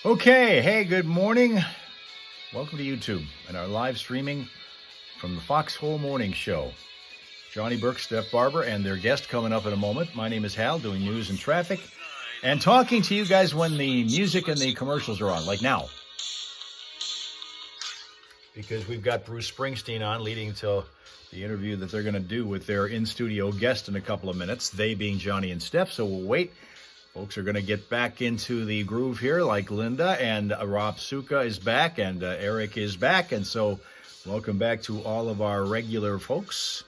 Okay, hey, good morning. Welcome to YouTube and our live streaming from the Foxhole Morning Show. Johnny Burke, Steph Barber, and their guest coming up in a moment. My name is Hal, doing news and traffic, and talking to you guys when the music and the commercials are on, like now. Because we've got Bruce Springsteen on, leading to the interview that they're going to do with their in-studio guest in a couple of minutes, they being Johnny and Steph, so we'll wait. Folks are going to get back into the groove here, like Linda, and Rob Suka is back, and Eric is back, and so welcome back to all of our regular folks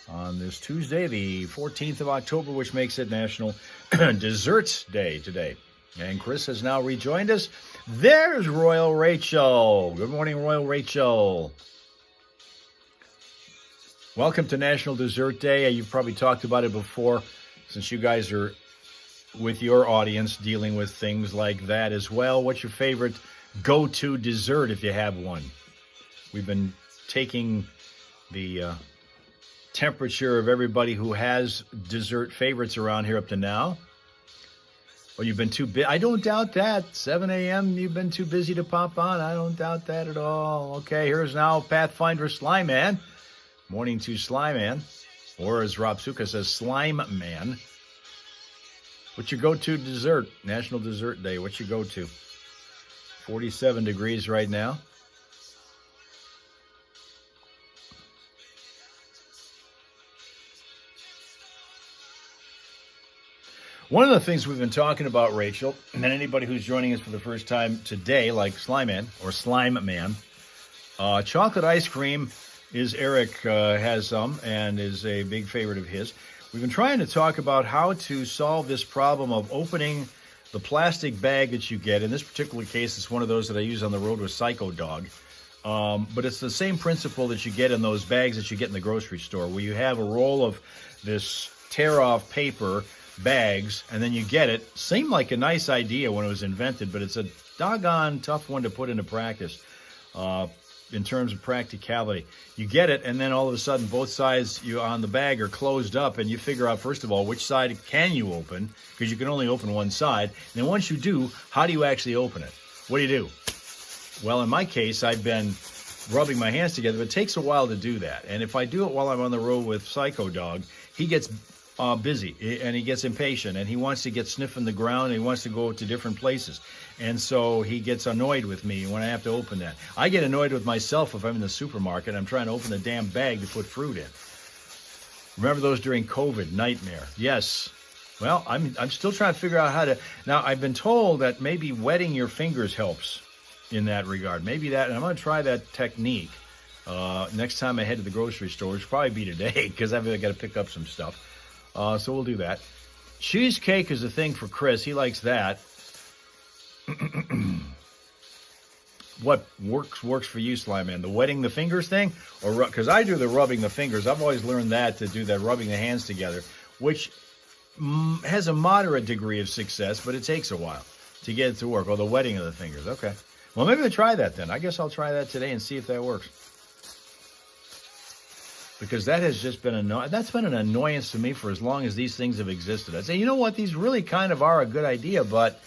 on this Tuesday, the 14th of October, which makes it National Dessert Day today. And Chris has now rejoined us. There's Royal Rachel. Good morning, Royal Rachel. Welcome to National Dessert Day. You've probably talked about it before, since you guys are with your audience dealing with things like that as well. What's your favorite go-to dessert if you have one? We've been taking the temperature of everybody who has dessert favorites around here up to now. Or you've been too busy. I don't doubt that. 7 a.m., you've been too busy to pop on. I don't doubt that at all. Okay, here's now Pathfinder Slime Man. Morning to Slime Man. Or as Rob Suka says, Slime Man. What's your go-to dessert? National Dessert Day. What's your go-to? 47 degrees right now. One of the things we've been talking about, Rachel, and anybody who's joining us for the first time today, like Slime Man or Slime Man, chocolate ice cream is Eric has some and is a big favorite of his. We've been trying to talk about how to solve this problem of opening the plastic bag that you get. In this particular case, it's one of those that I use on the road with Psycho Dog. But it's the same principle that you get in those bags that you get in the grocery store, where you have a roll of this tear-off paper bags, and then you get it. Seemed like a nice idea when it was invented, but it's a doggone tough one to put into practice. In terms of practicality, you get it, and then all of a sudden both sides you on the bag are closed up, and you figure out, first of all, which side can you open, because you can only open one side. And then once you do, how do you actually open it? What do you do? Well, in my case, I've been rubbing my hands together, but it takes a while to do that. And if I do it while I'm on the road with Psycho Dog, he gets busy, and he gets impatient, and he wants to get sniffing the ground, and he wants to go to different places. And so he gets annoyed with me when I have to open that. I get annoyed with myself if I'm in the supermarket and I'm trying to open the damn bag to put fruit in. Remember those during COVID? Nightmare. Yes. Well, I'm still trying to figure out how to. Now, I've been told that maybe wetting your fingers helps in that regard. Maybe that, and I'm going to try that technique next time I head to the grocery store, which will probably be today, because I've got to pick up some stuff. So we'll do that. Cheesecake is a thing for Chris. He likes that. What works for you, Slime Man? The wetting the fingers thing? Or because I do the rubbing the fingers. I've always learned that, to do that rubbing the hands together, which has a moderate degree of success, but it takes a while to get it to work. Or the wetting of the fingers. Okay. Well, maybe I'll try that then. I guess I'll try that today and see if that works. Because that has just been that's been an annoyance to me for as long as these things have existed. I say, you know what? These really kind of are a good idea, but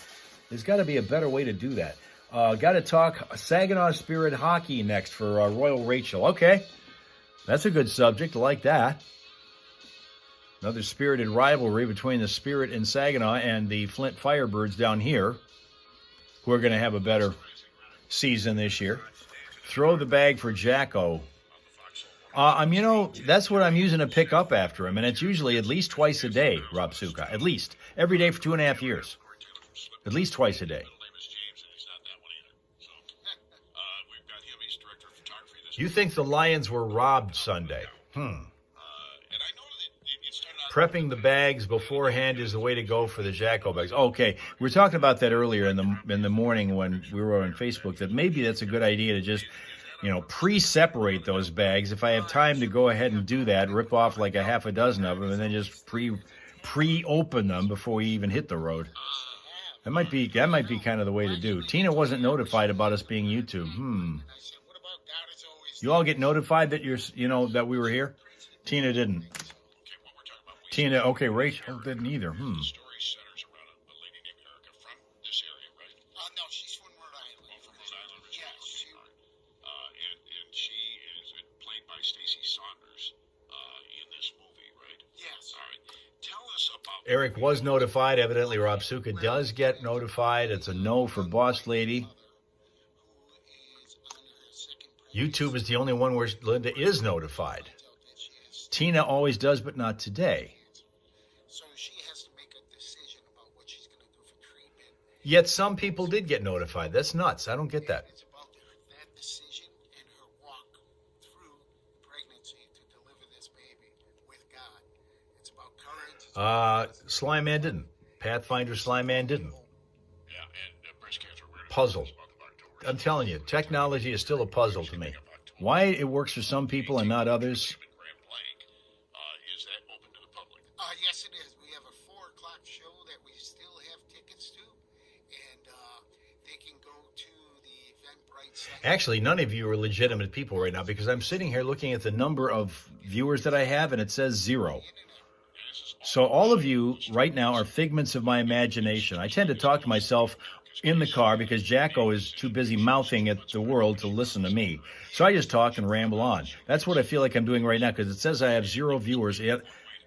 there's got to be a better way to do that. Got to talk Saginaw Spirit hockey next for Royal Rachel. Okay, that's a good subject. I like that. Another spirited rivalry between the Spirit in Saginaw and the Flint Firebirds down here, who are going to have a better season this year. Throw the bag for Jacko. That's what I'm using to pick up after him, and it's usually at least twice a day, Rob Suka. At least. Every day for 2.5 years. At least twice a day. You think the Lions were robbed Sunday? Prepping the bags beforehand is the way to go for the Jacko bags. Okay, we were talking about that earlier in the morning when we were on Facebook, that maybe that's a good idea to just pre-separate those bags. If I have time to go ahead and do that, rip off like a half a dozen of them, and then just pre-open them before we even hit the road. That might be kind of the way to do. Tina wasn't notified about us being YouTube. You all get notified that that we were here? Tina didn't. Tina, okay, Rachel didn't either. by Stacey Saunders in this movie, right? Yes. All right. Tell us about... Eric was notified. Evidently, Rob Suka does get notified. It's a no for Boss Lady. YouTube is the only one where Linda is notified. Tina always does, but not today. So she has to make a decision about what she's going to do for treatment. Yet some people did get notified. That's nuts. I don't get that. It's about that decision and her walk through pregnancy to deliver this baby with God. It's about courage. Slime Man didn't. Pathfinder Slime Man didn't. Yeah, and breast cancer awareness. Puzzle. I'm telling you, technology is still a puzzle to me. Why it works for some people and not others? Is that open to the public? Yes, it is. We have a 4 o'clock show that we still have tickets to, and they can go to the Eventbrite site. Actually, none of you are legitimate people right now because I'm sitting here looking at the number of viewers that I have, and it says 0. So all of you right now are figments of my imagination. I tend to talk to myself in the car because Jacko is too busy mouthing at the world to listen to me. So I just talk and ramble on. That's what I feel like I'm doing right now because it says I have 0 viewers. Yet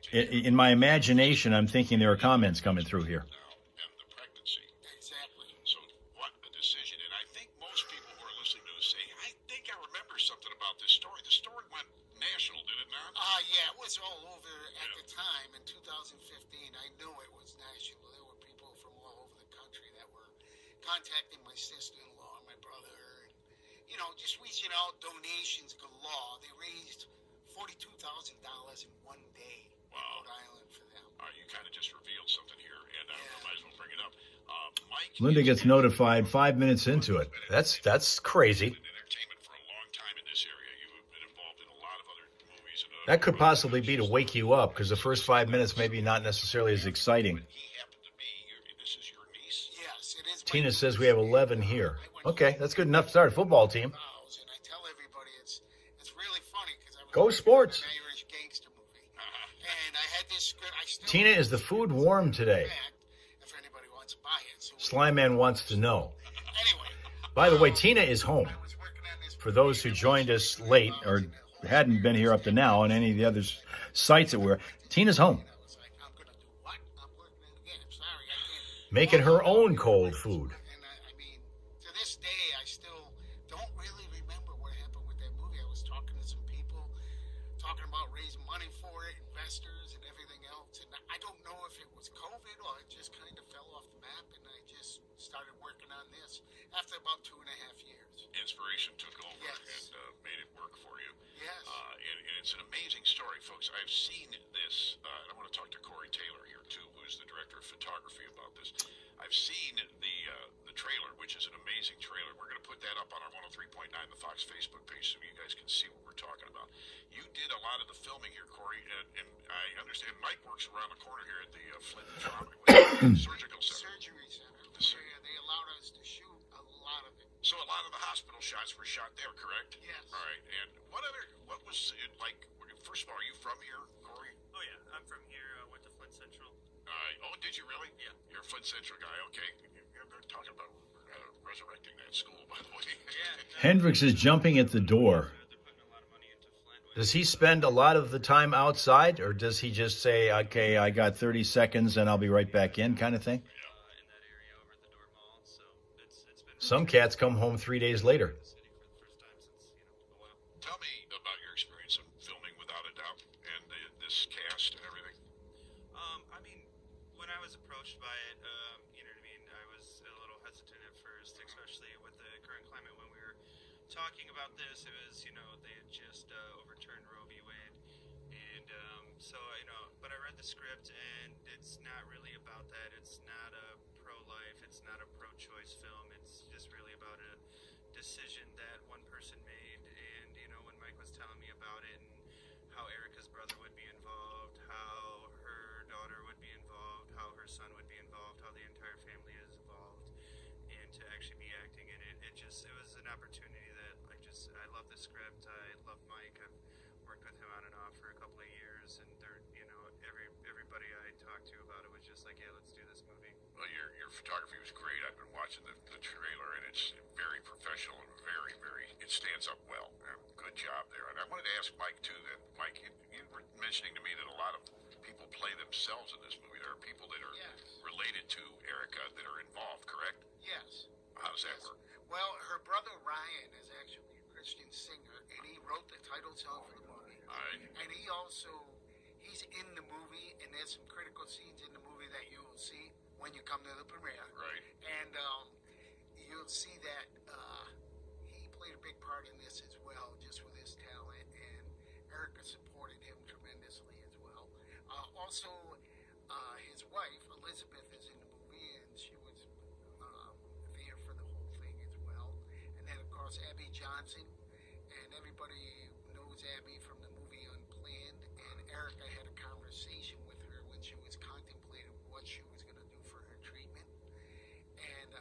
in my imagination, I'm thinking there are comments coming through here. And the pregnancy. Exactly. So what a decision. And I think most people who are listening to this say, I think I remember something about this story. The story went national, did it not? Yeah, it was all over at the time in 2015. I knew it was national. There were people from all over the country that were contacting my sister-in-law and my brother, and, you know, just reaching out, donations galore. They raised $42,000 in one day in Rhode Island for them. You kind of just revealed something here, and I might as well bring it up. Mike, Linda gets notified 5 minutes into it. That's crazy. entertainment for a long time in this area. You've been involved in a lot of other movies. That could possibly be to wake you up because the first 5 minutes maybe not necessarily as exciting. He happened to be this is your niece? Yes, it is. Tina says we have 11 here. Okay, that's good enough to start a football team. And I tell everybody it's really funny because I was Go Sports. an Irish gangster movie, and I had this script. I still Tina, is the food warm today? if anybody wants to buy it. So Slime Man wants to know. anyway, By the way, Tina is home. I was working on this. For those who joined us late or hadn't been here up to now on any of the other sites that we're, Tina's home. I was like, I'm gonna do what? I'm working it again. I'm sorry, I can't. Making her own cold food. And I mean, to this day, I still don't really remember what happened with that movie. I was talking to some people, talking about raising money for it, investors and everything else. And I don't know if it was COVID or it just kind of fell off the map. And I just started working on this after about 2.5 years. Inspiration took over Yes. and made it work for you. Yes. And it's an amazing story, folks. I've seen this. And I want to talk to Corey Taylor here, too, who's the director of photography about this. I've seen the trailer, which is an amazing trailer. We're going to put that up on our 103.9 The Fox Facebook page so you guys can see what we're talking about. You did a lot of the filming here, Corey, and I understand Mike works around the corner here at the Flint Trauma Surgical Center. Surgery center. They allowed us to shoot a lot of it. So a lot of the hospital shots were shot there, correct? Yes. All right. And what was it like? First of all, are you from here, Corey? Oh yeah, I'm from here. Went to Flint Central. Oh, did you really? Yeah. You're a Flint Central guy. Okay. They're talking about resurrecting that school, by the way. Yeah. Hendrix is jumping at the door. They're putting a lot of money into Flint. Does he spend a lot of the time outside, or does he just say, okay, I got 30 seconds and I'll be right back in kind of thing? In that area over at the Door Mall, so it's been Some cats come home 3 days later. in the city for the first time since a while. Tell me about your experience of filming Without a Doubt and this cast and everything. I mean, when I was approached by it, you know what I mean, I was a little hesitant at first, especially with the current climate when we were talking about this. It was, you know, they had just overturned Roe v. Wade, and so, you know, but I read the script, and it's not really about that. It's not a pro-life, it's not a pro-choice film. It's just really about a decision that one person made, and, you know, when Mike was telling me about it and how Erica's brother would be involved, how her daughter would be involved, how her son would be involved, how the entire family is involved, and to actually be acting in it, it was an opportunity that I love the script. I love Mike. I've worked with him on and off for a couple of years, and you know, everybody I talked to about it was just like, yeah, let's do this movie. Well, your photography was great. I've been watching the trailer, and it's very professional and very, very, it stands up well. good job there. And I wanted to ask Mike too. That Mike, you were mentioning to me that a lot of people play themselves in this movie. There are people that are related to Erica that are involved. Correct? Yes. How does that work? Well, her brother Ryan is actually a Christian singer, and he wrote the title song for the movie. All right. And he's in the movie, and there's some critical scenes in the movie that you will see when you come to the premiere. Right. And you'll see that he played a big part in this as well, just with his talent, and Erica supported him tremendously as well. Also, his wife, Elizabeth, is in the movie, and she was there for the whole thing as well. And then, of course, Abby Johnson, and everybody knows Abby from the movie Unplanned, and Erica had a conversation with her when she was contemplating what she was going to do for her treatment. And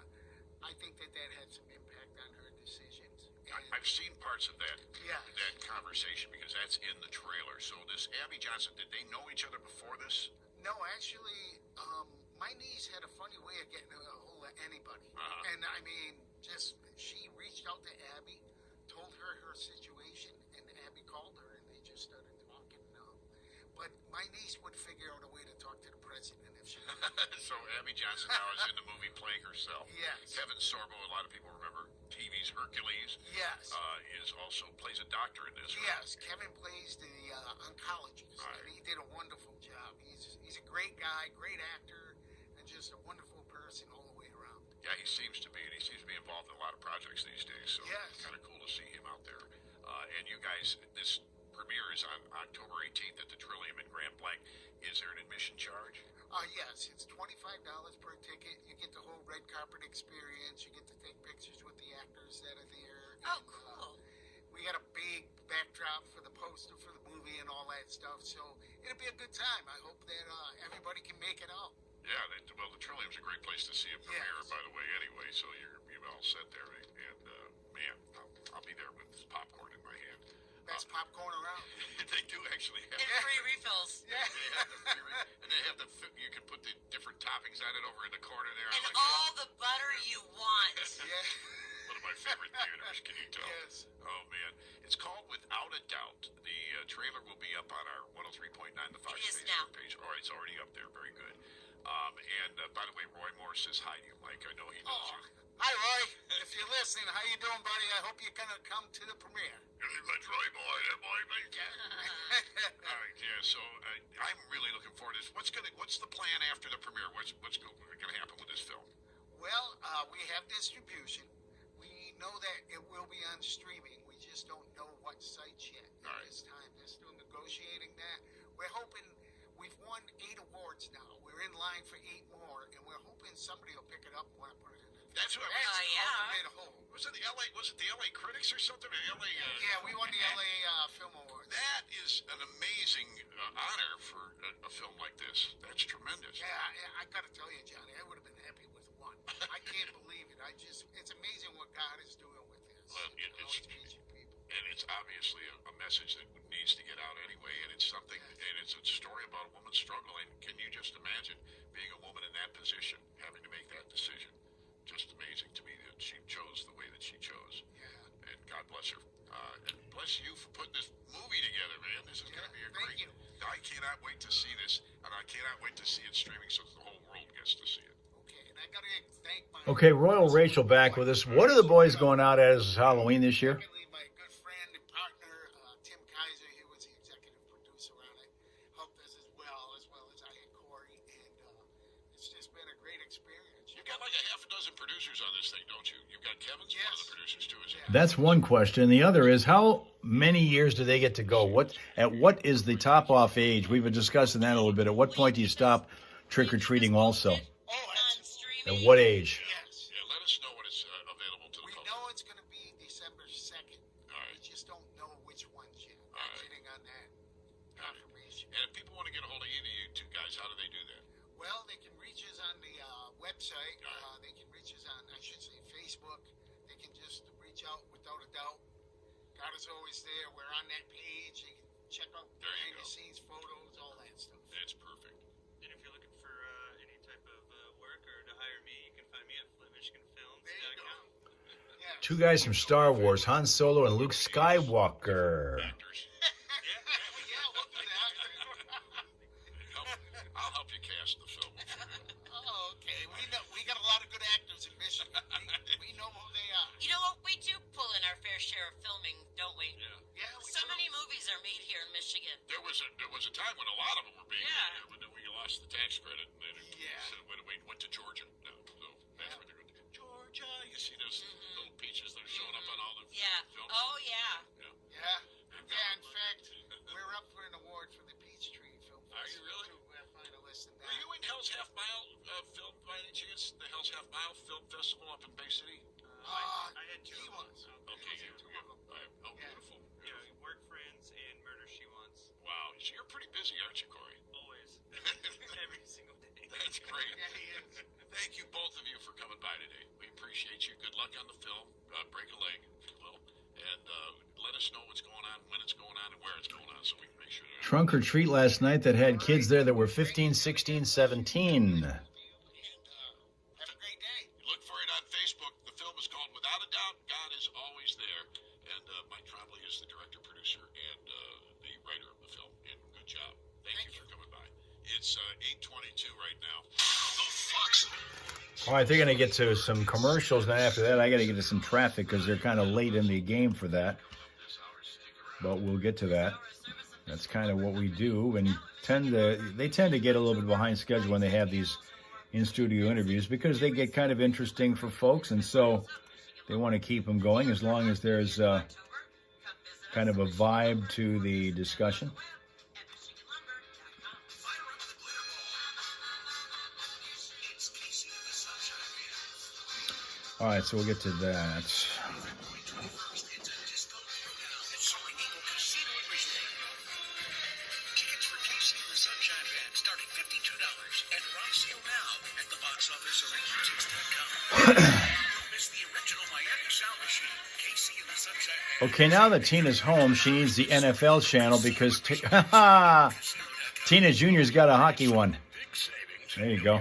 I think that had some impact on her decisions. And I've seen parts of that Yes. that conversation because that's in the trailer. So this Abby Johnson, did they know each other before this? no, actually, my niece had a funny way of getting a hold of anybody. Uh-huh. And I mean, she reached out to Abby, told her situation, and Abby called her, and they just started talking. But my niece would figure out a way to talk to the president if she So Abby Johnson now is in the movie playing herself. Yes. Kevin Sorbo, a lot of people remember TV's Hercules. Yes. Is also plays a doctor in this. Yes, Kevin plays the oncologist, Right. and he did a wonderful job. He's a great guy, great actor, and just a wonderful person all the way around. Yeah, he seems to be, and he seems to be involved in a lot of projects these days. So Yes. it's kind of cool to see him out there. And you guys, this premiere is on October 18th at the Trillium in Grand Blanc. Is there an admission charge? Yes, it's $25 per ticket. You get the whole red carpet experience. You get to take pictures with the actors that are there. Oh, And, cool. we got a big backdrop for the poster for the movie and all that stuff. So it'll be a good time. I hope that everybody can make it out. Yeah, well, the Trillium's a great place to see a premiere, Yes. by the way. Anyway, so you're all set there, and man, I'll be there with popcorn in my hand. Best popcorn around. They do actually have. And free refills. Yeah. They have the and they have you can put the different toppings on it over in the corner there. I And like all the butter you want. Yeah. One of my favorite theaters. Can you tell? Yes. Oh man, it's called Without a Doubt. The trailer will be up on our 103.9 The Fox It is Facebook now. page. All right, it's already up there. Very good. And by the way, Roy Moore says hi to you, Mike. I know he knows you. Hi, Roy. If you're listening, how you doing, buddy? I hope you're gonna come to the premiere. That's Roy Moore. That boy, mate. All right, yeah. So I'm really looking forward to this. What's the plan after the premiere? What's going to happen with this film? Well, we have distribution. We know that it will be on streaming. We just don't know what sites yet at All right. this time. They're still negotiating that. We're hoping we've won 8 awards now. We're in line for 8 more, and we're hoping somebody will pick it up and want to put it in. That's what I That's mean. Oh, yeah. the ultimate hope. Was it the LA Critics or something? The LA. Yeah, we won the LA Film Awards. That is an amazing honor for a film like this. That's tremendous. Yeah, I gotta tell you, Johnny, I would have been happy with 1. I can't believe it. It's amazing what God is doing with this. Well, Always reaching people. And it's obviously a message that needs to get out anyway, and it's something, and it's a story about a woman's struggle. And can you just imagine being a woman in that position, having to make that decision? Just amazing to me that she chose the way that she chose. Yeah. And God bless her. And bless you for putting this movie together, man. This is going to be a thank great. you. I cannot wait to see this, and I cannot wait to see it streaming so that the whole world gets to see it. Okay, and I gotta thank my Okay, Royal Rachel back with us. What are the boys going out as Halloween this year? Secondly, my good friend and partner, Tim Kaiser, he was the executive producer on it, helped us as well as I and Corey, and it's just been a great experience. You've got like a half a dozen producers on this thing, don't you? You've got Kevin's one of the producers too, isn't it? That's one question. The other is how many years do they get to go? At what is the top off age? We've been discussing that a little bit. At what point do you stop trick or treating also? Oh, On absolutely. streaming. At what age? Yes. Yeah, let us know when it's available to the We public. know it's going to be December 2nd. All right. We just don't know which ones yet. All I'm right. waiting on that confirmation. And if people want to get a hold of either of you two guys, how do they do that? Well, they can reach us on the website. All right. They can reach us on, I should say, Facebook. They can just reach out Without a Doubt. God is always there. We're on that page. They can check out There you behind the go. scenes photos, all that stuff. That's perfect. And if you're looking for any type of work or to hire me, you can find me at There you go. flipmichiganfilms.com. Yes. Two guys from Star Wars, Han Solo and Luke Skywalker. Actors. Yeah, we'll do that. I'll help you cast the film. Oh, okay. We got a lot of good actors in Michigan. We know who they are. You know what? We do pull in our fair share of filming, don't we? Yeah. Yeah, we So do. many movies are made here in Michigan. There was a time when a lot of them were being Yeah. when we lost the tax credit. And then Yeah. when we went to Georgia. No, so that's where they're going. Georgia, you see those little peaches that are showing up on all the Yeah. films? Oh, yeah. Yeah. Yeah, in fact, we're up for an award for the Peachtree Film Festival. Are you really? We're finalists in Were that. you in Hell's Half Mile film by any chance? The Hell's Half Mile Film Festival up in Bay City? I had two He of them. was. Okay, He you was in two yeah. of them. Oh, Yeah. beautiful. Yeah, Work Friends and Murder She Wants. Wow. So you're pretty busy, aren't you, Corey? Always. Every single day. That's great. Yeah, he is. Thank you, both of you, for coming by today. We appreciate you. Good luck on the film. Break a leg, if you will. And let us know what's going on, when it's going on, and where it's going on, so we can make sure that Trunk or treat last night that had kids there that were 15, 16, 17. And have a great day. look for it on Facebook. The film is called Without a Doubt, God is Always There. And Mike Trombley is the director, producer, and the writer of the film. And good job. Thank you for coming by. It's 8:22 right now. The Fox. All right, they're going to get to some commercials. Then after that, I got to get to some traffic because they're kind of late in the game for that. But we'll get to that. That's kind of what we do, and they tend to get a little bit behind schedule when they have these in-studio interviews because they get kind of interesting for folks, and so they want to keep them going as long as there's kind of a vibe to the discussion. All right, so we'll get to that. Tickets for Casey and the Sunshine Band starting $52 and Rock Seal now at the box office or Tickets.com. Miss the original Miami Sound Machine, Casey and the Sunshine Band. Okay, now that Tina's home, she needs the NFL channel because Tina Jr.'s got a hockey one. Big savings. There you go.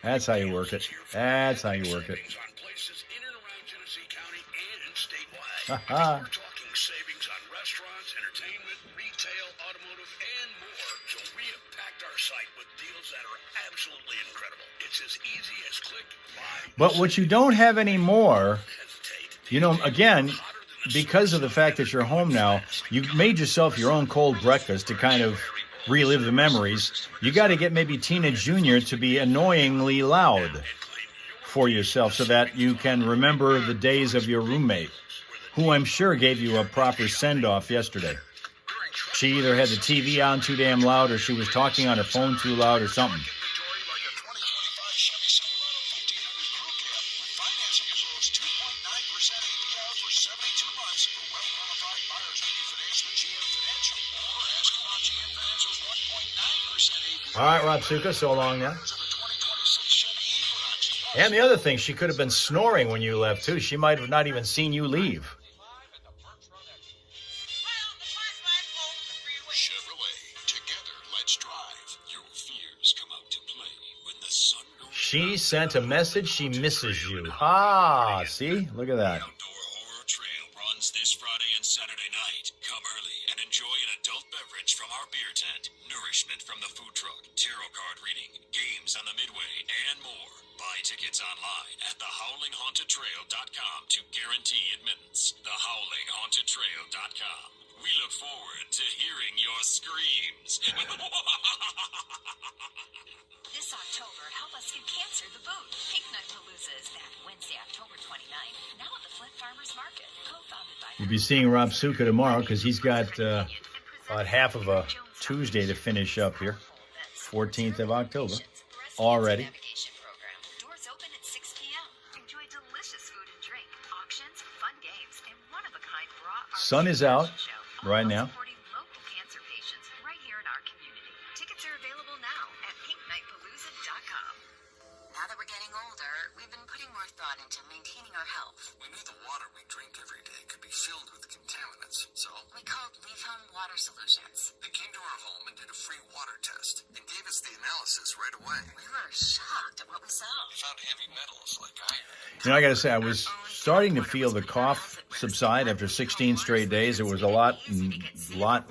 That's how you work it. That's how you work it. On places in and around Genesee County and statewide. Ha-ha. We're talking savings on restaurants, entertainment, retail, automotive, and more. So we have packed our site with deals that are absolutely incredible. It's as easy as click, buy, But what you don't have anymore, hesitate. you know, again, because of the fact that you're home now, you made yourself your own cold breakfast to kind of relive the memories. You got to get maybe Tina Jr. to be annoyingly loud for yourself so that you can remember the days of your roommate, who I'm sure gave you a proper send-off yesterday. She either had the TV on too damn loud or she was talking on her phone too loud or something. Inventory like a 2025 Chevy Silverado 1500 Crew Cab with financing as low as 2.9% APR for 72 months for well-qualified buyers when you finance with GM Financial. Or ask about GM Financial's 1.9% APR. All right, Rob Suka, so long now. For the 2026 Chevy Equinox. And the other thing, she could have been snoring when you left, too. She might have not even seen you leave. Well, the first light pole, the freeway. Chevrolet. Together, let's drive. Your fears come out to play when the sun goes She sent a message. She misses you. Ah, see? Look at that. Outdoor Horror Trail runs this Friday and Saturday night. Come early and enjoy an adult beverage from our beer tent, nourishment from the food truck, tarot card reading, games on the midway, and more. Buy tickets online at thehowlinghauntedtrail.com to guarantee admittance. Thehowlinghauntedtrail.com. We look forward to hearing your screams. This October, help us get cancer the boot. Pink Nut Palooza is back Wednesday, October 29th, now at the Flint Farmers Market, co-founded by... We'll be seeing Rob Suka tomorrow because he's got about half of a Tuesday to finish up here. 14th of October. Already. Navigation program. Doors open at 6 p.m. Enjoy delicious food and drink, auctions, fun games, and one-of-a-kind raw Sun is out show. right now. Supporting local cancer patients right here in our community. Tickets are available now at pinknightpalooza.com. Now that we're getting older, we've been putting more thought into maintaining our health. We knew the water we drink every day could be filled with contaminants questions. So We called Leave Home Water Solutions. they came to our home and did a free water test and gave us the analysis right away. We were shocked at what we saw. They found heavy metals like iron. You know, I got to say, I was starting to feel the cough subside after 16 straight days. It was a lot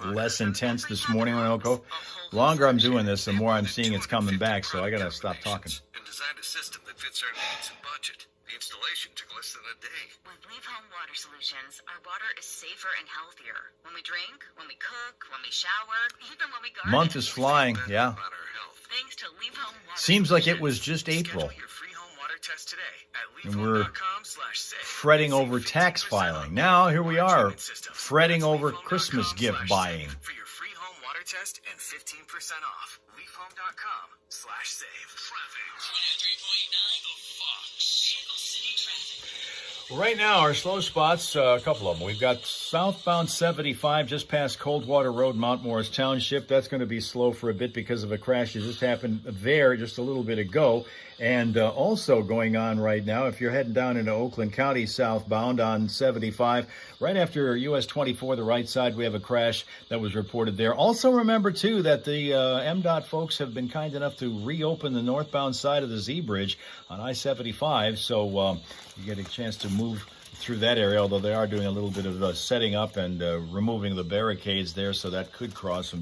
less intense this morning when I woke up. The longer I'm doing this, the more I'm seeing it's coming back, so I got to stop talking. And designed a system that fits our needs and budget. The installation took less than a day. With Leave Home Water Solutions, our water is safer and healthier. When we drink, when we cook, when we shower, even when we garden. Month is flying, yeah. About our health. Thanks to Leave Home Water Seems like it was Solutions. just April. Schedule your free home water test today at And we're leavehome.com/save. fretting over tax filing. Now, here we are, fretting over Christmas gift buying. For your free home water test and 15% off. leavehome.com/save. Traffic. 103.9 The Fox. Vehicle City traffic. Right now, our slow spots, a couple of them. We've got southbound 75 just past Coldwater Road, Mount Morris Township. That's going to be slow for a bit because of a crash that just happened there just a little bit ago. And also going on right now, if you're heading down into Oakland County southbound on 75, right after US 24, the right side, we have a crash that was reported there. Also remember, too, that the MDOT folks have been kind enough to reopen the northbound side of the Z Bridge on I-75, so you get a chance to move through that area, although they are doing a little bit of setting up and removing the barricades there, so that could cause some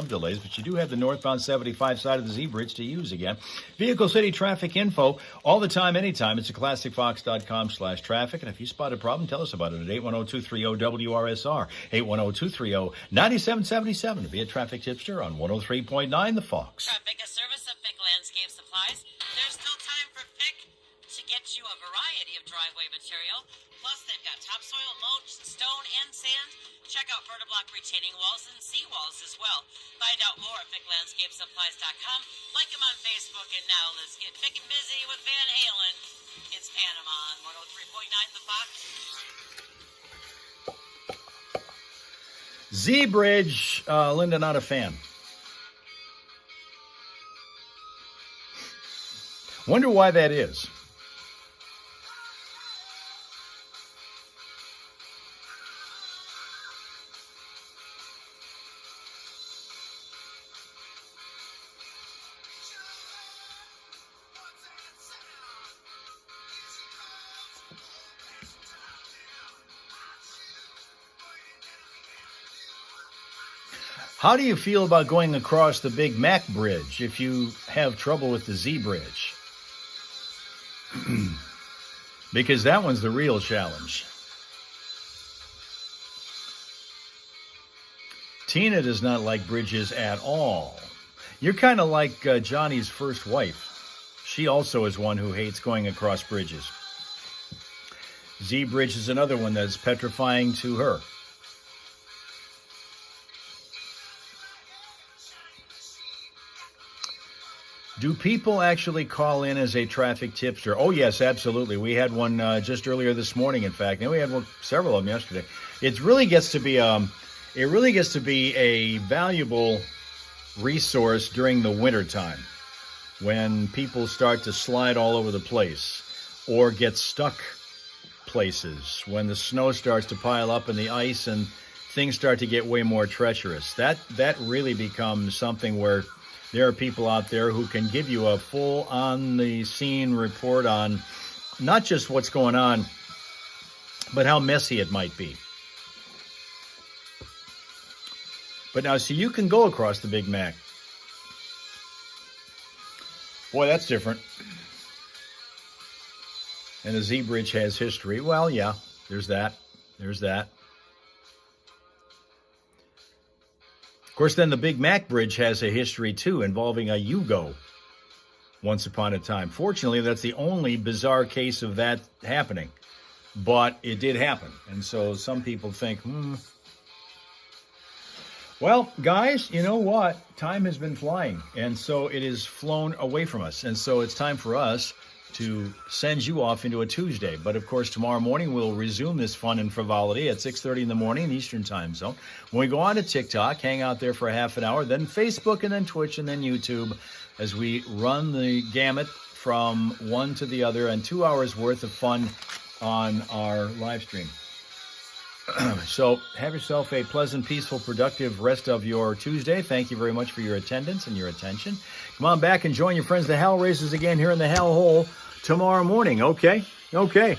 delays. But you do have the northbound 75 side of the Z Bridge to use again. Vehicle City traffic info all the time, anytime. It's at classicfox.com/traffic. And if you spot a problem, tell us about it at 810-230-WRSR, 810-230-9777. Be a traffic tipster on 103.9 The Fox. Traffic, a service of Fick Landscape Supplies. There's still time for Fick to get you a variety of driveway material. Plus, they've got topsoil, mulch, stone, and sand. Check out Vertiblock retaining walls and seawalls as well. Find out more at FickLandscapeSupplies.com. Like them on Facebook, and now let's get Fick and busy with Van Halen. It's Panama on 103.9 The Fox. Z Bridge, Linda, not a fan. Wonder why that is. How do you feel about going across the Big Mac Bridge if you have trouble with the Z Bridge? Because that one's the real challenge. Tina does not like bridges at all. You're kind of like Johnny's first wife. She also is one who hates going across bridges. Z Bridge is another one that's petrifying to her. Do people actually call in as a traffic tipster? Oh, yes, absolutely. We had one just earlier this morning, in fact. And we had several of them yesterday. It really gets to be a valuable resource during the wintertime when people start to slide all over the place or get stuck places, when the snow starts to pile up and the ice and things start to get way more treacherous. That really becomes something where there are people out there who can give you a full on-the-scene report on not just what's going on, but how messy it might be. But now, see, you can go across the Big Mac. Boy, that's different. And the Z Bridge has history. Well, yeah, there's that. There's that. Of course, then the Big Mac Bridge has a history, too, involving a Yugo once upon a time. Fortunately, that's the only bizarre case of that happening. But it did happen. And so some people think, Well, guys, you know what? Time has been flying. And so it has flown away from us. And so it's time for us to send you off into a Tuesday. But, of course, tomorrow morning we'll resume this fun and frivolity at 6:30 in the morning, Eastern Time Zone. When we go on to TikTok, hang out there for a half an hour, then Facebook and then Twitch and then YouTube as we run the gamut from one to the other and 2 hours worth of fun on our live stream. So have yourself a pleasant, peaceful, productive rest of your Tuesday. Thank you very much for your attendance and your attention. Come on back and join your friends, the Hal Racers, again here in the Hell Hole tomorrow morning. Okay? Okay.